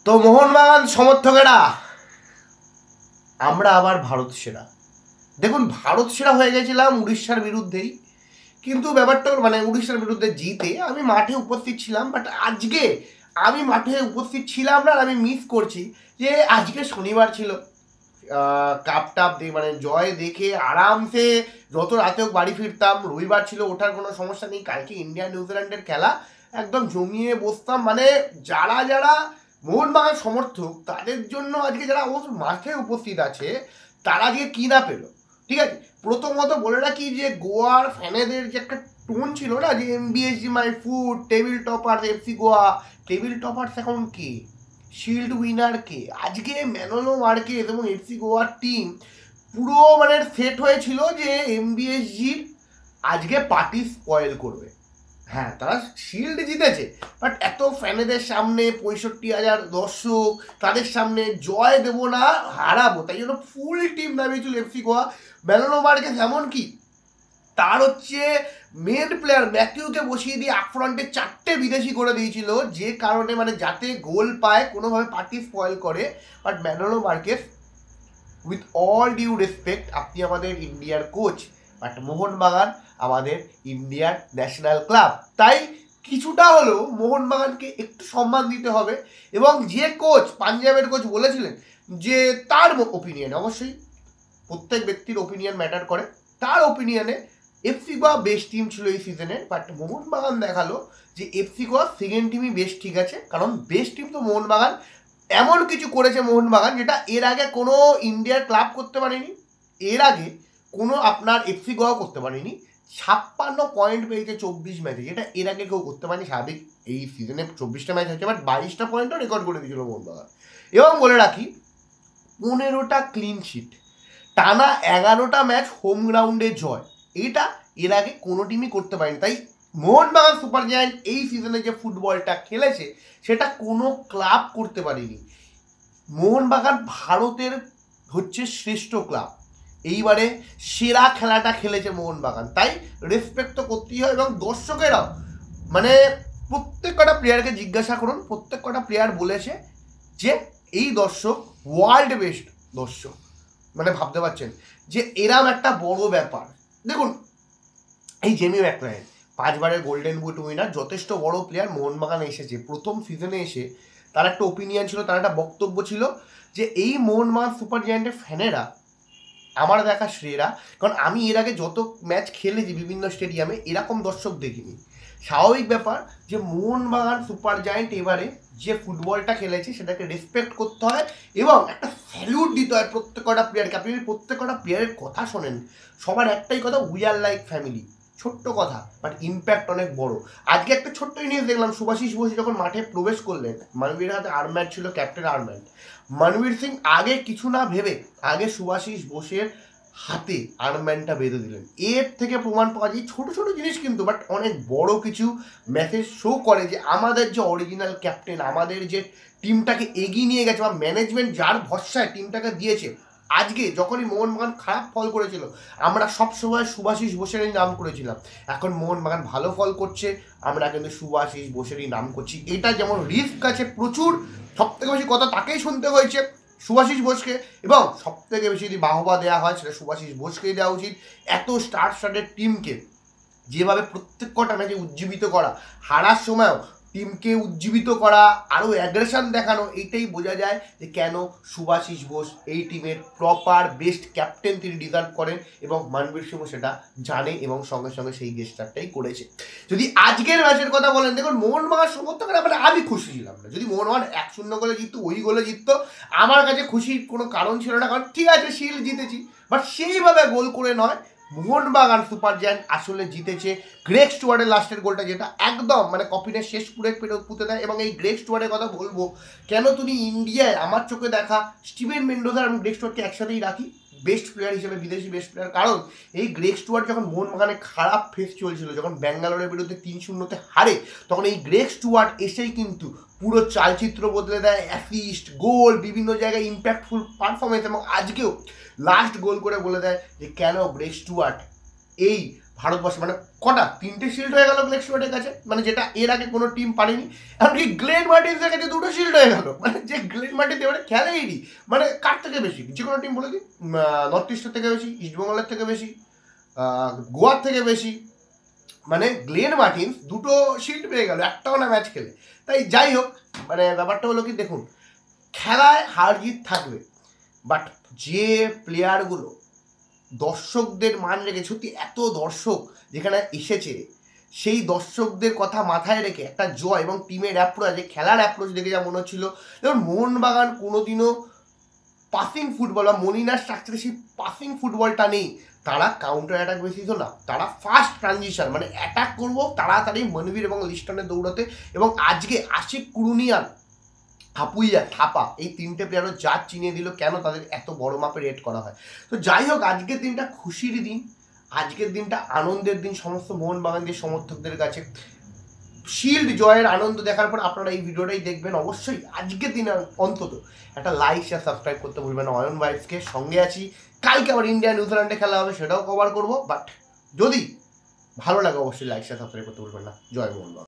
তো মোহনবাগান সমর্থকেরা আমরা আবার ভারত সেরা। দেখুন, ভারত সেরা হয়ে গেছিলাম উড়িষ্যার বিরুদ্ধেই, কিন্তু ব্যাপারটা মানে উড়িষ্যার বিরুদ্ধে জিতে আমি মাঠে উপস্থিত ছিলাম, বাট আজকে আমি মাঠে উপস্থিত ছিলাম না। আমি মিস করছি যে আজকে শনিবার ছিল, কাপ টাপ দিয়ে মানে জয় দেখে আরামসে যত রাতে হোক বাড়ি ফিরতাম। রবিবার ছিল, ওঠার কোনো সমস্যা নেই। কালকে ইন্ডিয়া নিউজিল্যান্ডের খেলা, একদম জমিয়ে বসতাম। মানে যারা যারা মোহনবাগান সমর্থক তাদের জন্য আজকে যারা মাঠে উপস্থিত আছে তারা যে কি না পেল। ঠিক আছে, প্রথমত বলে রাখি যে গোয়ার ফ্যানেদের যে একটা টোন ছিল না, যে MBSG my food, table toppers FC Goa. Table toppers এখন কে? শিল্ড উইনার কে? আজকে ম্যানোলো মার্কেস এবং এফসি গোয়ার টিম পুরো মানে সেট হয়েছিল যে এমবিএসজির আজকে পার্টি স্পয়েল করবে। হ্যাঁ, তারা শিল্ড জিতেছে, বাট এত ফ্যানেদের সামনে 65,000 দর্শক তাদের সামনে জয় দেবো না, হারাবো। তাই জন্য ফুল টিম নামিয়েছিল এফসি গোয়া। ম্যানোলো মার্কেস এমনকি তার হচ্ছে মেন প্লেয়ার ম্যাথিউকে বসিয়ে দিয়ে আপফ্রন্টে 4টে বিদেশি করে দিয়েছিল, যে কারণে মানে যাতে গোল পায়, কোনোভাবে পার্টি স্পয়েল করে। But Manolo Marquez, with all due respect, আপনি আমাদের ইন্ডিয়ার কোচ, বাট মোহনবাগান আমাদের ইন্ডিয়ার ন্যাশনাল ক্লাব, তাই কিছুটা হলেও মোহনবাগানকে একটু সম্মান দিতে হবে। এবং যে কোচ, পাঞ্জাবের কোচ বলেছিলেন যে তার ওপিনিয়নে, অবশ্যই প্রত্যেক ব্যক্তির ওপিনিয়ন ম্যাটার করে, তার ওপিনিয়নে এফসি গোয়া বেস্ট টিম ছিল এই সিজনে। বাট মোহনবাগান দেখালো যে এফসি গোয়া সেকেন্ড টিমই বেস্ট, ঠিক আছে, কারণ বেস্ট টিম তো মোহনবাগান। এমন কিছু করেছে মোহনবাগান যেটা এর আগে কোনো ইন্ডিয়ার ক্লাব করতে পারেনি, এর আগে কোনো আপনার এফসি গোয়াও করতে পারেনি। 56 পয়েন্ট পেয়েছে 24 ম্যাচে, যেটা এর আগে কেউ করতে পারেনি। স্বাভাবিক, এই সিজনে 24টা ম্যাচ হচ্ছে, বাট 22টা পয়েন্টও রেকর্ড করে দিয়েছিল মোহনবাগান। এবং বলে রাখি 15টা ক্লিন শিট, টানা 11টা ম্যাচ হোম গ্রাউন্ডে জয়, এটা এর আগে কোনো টিমই করতে পারেনি। তাই মোহনবাগান সুপার জায়ান্ট এই সিজনে যে ফুটবলটা খেলেছে সেটা কোনো ক্লাব করতে পারেনি। মোহনবাগান ভারতের হচ্ছে শ্রেষ্ঠ ক্লাব, এইবারে সেরা খেলাটা খেলেছে মোহনবাগান, তাই রেসপেক্ট তো করতেই হয়। এবং দর্শকেরাও মানে প্রত্যেক কটা প্লেয়ারকে জিজ্ঞাসা করুন, প্রত্যেক কটা প্লেয়ার বলেছে যে এই দর্শক ওয়ার্ল্ড বেস্ট দর্শক। মানে ভাবতে পারছেন যে এরম একটা বড় ব্যাপার। দেখুন, এই জেমি ম্যাকলারেন 5বারের গোল্ডেন বুট উইনার, যথেষ্ট বড় প্লেয়ার, মোহনবাগান এসেছে। প্রথম সিজনে এসে তার একটা ওপিনিয়ন ছিল, তার একটা বক্তব্য ছিল যে এই মোহনবাগান সুপার জায়ান্টের ফ্যানেরা আমার দেখা শ্রেয়রা, কারণ আমি এর আগে যত ম্যাচ খেলেছি বিভিন্ন স্টেডিয়ামে এরকম দর্শক দেখিনি। স্বাভাবিক ব্যাপার যে মোহনবাগান সুপার জায়ান্ট এবারে যে ফুটবলটা খেলেছে সেটাকে রেসপেক্ট করতে হয় এবং একটা স্যালুট দিতে হয় প্রত্যেকটা প্লেয়ারকে। আপনি প্রত্যেকটা প্লেয়ারের কথা শোনেন, সবার একটাই কথা, উই আর লাইক ফ্যামিলি। ছোট্ট কথা, বাট ইম্প্যাক্ট অনেক বড়। আজকে একটা ছোট্ট জিনিস দেখলাম, শুভাশিস বোস যখন মাঠে প্রবেশ করলেন, মানবীর হাতে আর্মব্যান্ড ছিল, ক্যাপ্টেন আর্মব্যান্ড। মনবীর সিং আগে কিছু না ভেবে আগে শুভাশিস বোসের হাতে আর্মব্যান্ডটা বেঁধে দিলেন। এর থেকে প্রমাণ পাওয়া যায় ছোট ছোট জিনিস কিন্তু, বাট অনেক বড় কিছু মেসেজ শো করে যে আমাদের যে অরিজিনাল ক্যাপ্টেন, আমাদের যে টিমটাকে এগিয়ে নিয়ে গেছে বা ম্যানেজমেন্ট যার ভরসায় টিমটাকে দিয়েছে। আজকে যখনই মোহনবাগান খারাপ ফল করেছিল আমরা সবসময় শুভাশিস বোসেরই নাম করেছিলাম, এখন মোহনবাগান ভালো ফল করছে আমরা কিন্তু শুভাশিস বোসেরই নাম করছি। এটা যেমন রিস্ক আছে প্রচুর, সব থেকে বেশি কথা তাকেই শুনতে হয়েছে, শুভাশিস বোসকে, এবং সব থেকে বেশি যদি বাহবা দেওয়া হয় সেটা শুভাশিস বোসকেই দেওয়া উচিত। এত স্টার্টেড টিমকে যেভাবে প্রত্যেক কটা ম্যাচে উজ্জীবিত করা, হারার সময়ও টিমকে উজ্জীবিত করা, আরও অ্যাগ্রেশন দেখানো, এইটাই বোঝা যায় যে কেন শুভাশিস বোস এই টিমের প্রপার বেস্ট ক্যাপ্টেন তিনি ডিজার্ভ করেন, এবং মনবীর সিংও সেটা জানে এবং সঙ্গে সঙ্গে সেই গেস্টারটাই করেছে। যদি আজকের ম্যাচের কথা বলেন, দেখুন মোহনবাগান সমর্থকরা মানে আমি খুশি ছিলাম না। যদি মোহনবাগান 1-0 গোলে জিততো, ওই গোলে জিততো, আমার কাছে খুশির কোনো কারণ ছিল না, কারণ ঠিক আছে শিল্ড জিতেছি, বাট সেইভাবে গোল করে নয়। মোহনবাগান সুপার জায়ান্ট আসলে জিতেছে। গ্রেগ স্টুয়ার্টের লাস্টের গোলটা, যেটা একদম মানে কপিনের শেষ পুঁতে দেয়। এবং এই গ্রেগ স্টুয়ার্টের কথা বলবো কেন, তুমি ইন্ডিয়ায় আমার চোখে দেখা স্টিভেন মেন্ডোজা এবং গ্রেগ স্টুয়ার্টকে একসাথেই রাখি বেস্ট প্লেয়ার হিসেবে, বিদেশি বেস্ট প্লেয়ার। কারণ এই গ্রেগ স্টুয়ার্ট যখন মোহনবাগানে খারাপ ফেস চলছিল, যখন ব্যাঙ্গালোরের বিরুদ্ধে 3-0 হারে, তখন এই গ্রেগ স্টুয়ার্ট এসেই কিন্তু পুরো চালচিত্র বদলে দেয়। অ্যাসিস্ট, গোল, বিভিন্ন জায়গায় ইম্প্যাক্টফুল পারফরমেন্স, এবং আজকেও লাস্ট গোল করে বলে দেয় যে কেন গ্রেগ স্টুয়ার্ট এই ভারতবর্ষে, মানে কটা 3টে শিল্ড হয়ে গেল গ্লেন স্টুয়ার্টের কাছে, মানে যেটা এর আগে কোনো টিম পারেনি। এমনকি গ্লেন মার্টিন্সের কাছে 2টো শিল্ড হয়ে গেল, মানে যে গ্লেন মার্টিন্স এবারে খেলেইনি। মানে কার থেকে বেশি, যে কোনো টিম বলে দিই, নর্থ ইস্টের থেকে বেশি, ইস্টবেঙ্গলের থেকে বেশি, গোয়ার থেকে বেশি, মানে গ্লেন মার্টিন্স 2টো শিল্ড পেয়ে গেল একটাও না ম্যাচ খেলে। তাই যাই হোক, মানে ব্যাপারটা হলো কি, দেখুন খেলায় হার জিত থাকবে, বাট যে প্লেয়ারগুলো দর্শকদের মান রেখে, সত্যি এত দর্শক যেখানে এসেছে, সেই দর্শকদের কথা মাথায় রেখে একটা জয় এবং টিমের অ্যাপ্রোচ, যে খেলার অ্যাপ্রোচ দেখে যা মনে হচ্ছিল, যেমন মোহনবাগান কোনোদিনও পাসিং ফুটবল বা মলিনার স্ট্রাকচারে সেই পাসিং ফুটবলটা নেই, তারা কাউন্টার অ্যাটাক বেশি তো না, তারা ফাস্ট ট্রানজিশন, মানে অ্যাটাক করবো তাড়াতাড়ি মনবীর এবং লিস্টনের দৌড়াতে। এবং আজকে আশিক কুরুনিয়ান, হাপুইয়া, থাপা, এই 3টে প্লেয়ারও যা চিনিয়ে দিল কেন তাদের এত বড় মাপে রেট করা হয়। তো যাই হোক, আজকের দিনটা খুশির দিন, আজকের দিনটা আনন্দের দিন সমস্ত মোহনবাগানদের সমর্থকদের কাছে। শিল্ড জয়ের আনন্দ দেখার পর আপনারা এই ভিডিওটাই দেখবেন, অবশ্যই আজকের দিনে অন্তত একটা লাইক শেয়ার সাবস্ক্রাইব করতে ভুলবেন না। অয়ন ভাইবসকে সঙ্গে আছি, কালকে আবার ইন্ডিয়া নিউজিল্যান্ডে খেলা হবে, সেটাও কভার করবো। বাট যদি ভালো লাগে অবশ্যই লাইক শেয়ার সাবস্ক্রাইব করতে ভুলবেন না। জয় মোহনবাগান।